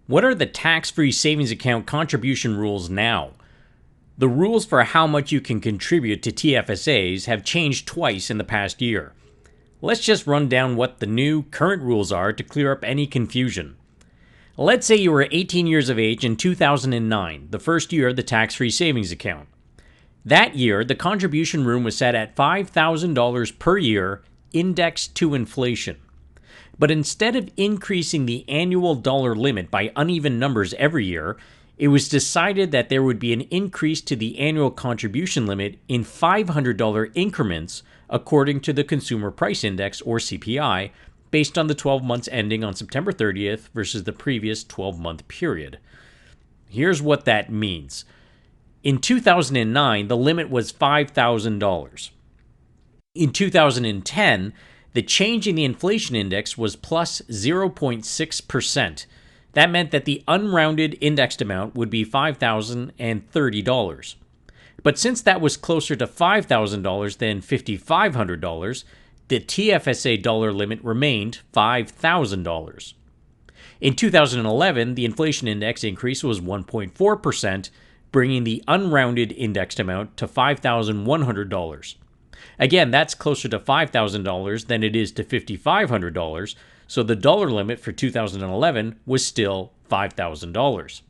What are the tax-free savings account contribution rules now? The rules for how much you can contribute to TFSAs have changed twice in the past year. Let's just run down what the new current rules are to clear up any confusion. Let's say you were 18 years of age in 2009, the first year of the tax-free savings account. That year, the contribution room was set at $5,000 per year, indexed to inflation. But instead of increasing the annual dollar limit by uneven numbers every year, it was decided that there would be an increase to the annual contribution limit in $500 increments according to the Consumer Price Index, or CPI, based on the 12 months ending on September 30th versus the previous 12-month period. Here's what that means. In 2009, the limit was $5,000. In 2010, the change in the inflation index was plus 0.6%. That meant that the unrounded indexed amount would be $5,030. But since that was closer to $5,000 than $5,500, the TFSA dollar limit remained $5,000. In 2011, the inflation index increase was 1.4%, bringing the unrounded indexed amount to $5,100. Again, that's closer to $5,000 than it is to $5,500, so the dollar limit for 2011 was still $5,000.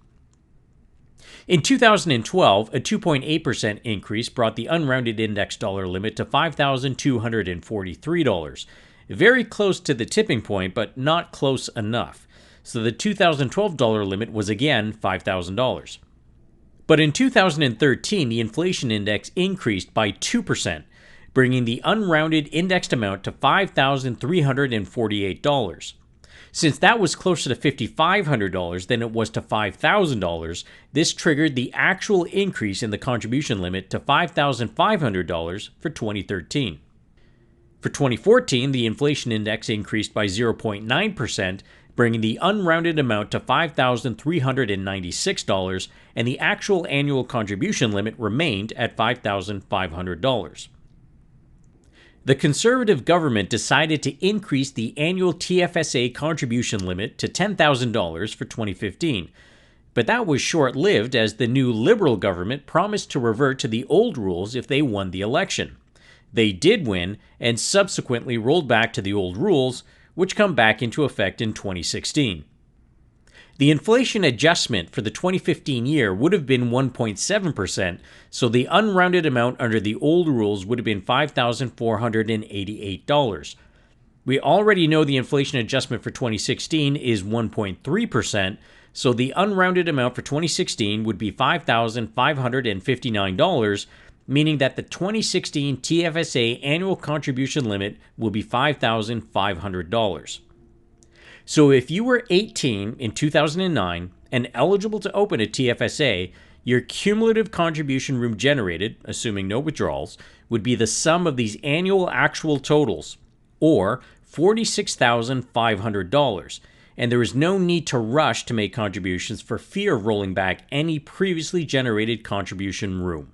In 2012, a 2.8% increase brought the unrounded index dollar limit to $5,243. Very close to the tipping point, but not close enough. So the 2012 dollar limit was again $5,000. But in 2013, the inflation index increased by 2%, bringing the unrounded indexed amount to $5,348. Since that was closer to $5,500 than it was to $5,000, this triggered the actual increase in the contribution limit to $5,500 for 2013. For 2014, the inflation index increased by 0.9%, bringing the unrounded amount to $5,396, and the actual annual contribution limit remained at $5,500. The Conservative government decided to increase the annual TFSA contribution limit to $10,000 for 2015, but that was short-lived as the new Liberal government promised to revert to the old rules if they won the election. They did win and subsequently rolled back to the old rules, which come back into effect in 2016. The inflation adjustment for the 2015 year would have been 1.7%, so the unrounded amount under the old rules would have been $5,488. We already know the inflation adjustment for 2016 is 1.3%, so the unrounded amount for 2016 would be $5,559, meaning that the 2016 TFSA annual contribution limit will be $5,500. So if you were 18 in 2009 and eligible to open a TFSA, your cumulative contribution room generated, assuming no withdrawals, would be the sum of these annual actual totals, or $46,500, and there is no need to rush to make contributions for fear of rolling back any previously generated contribution room.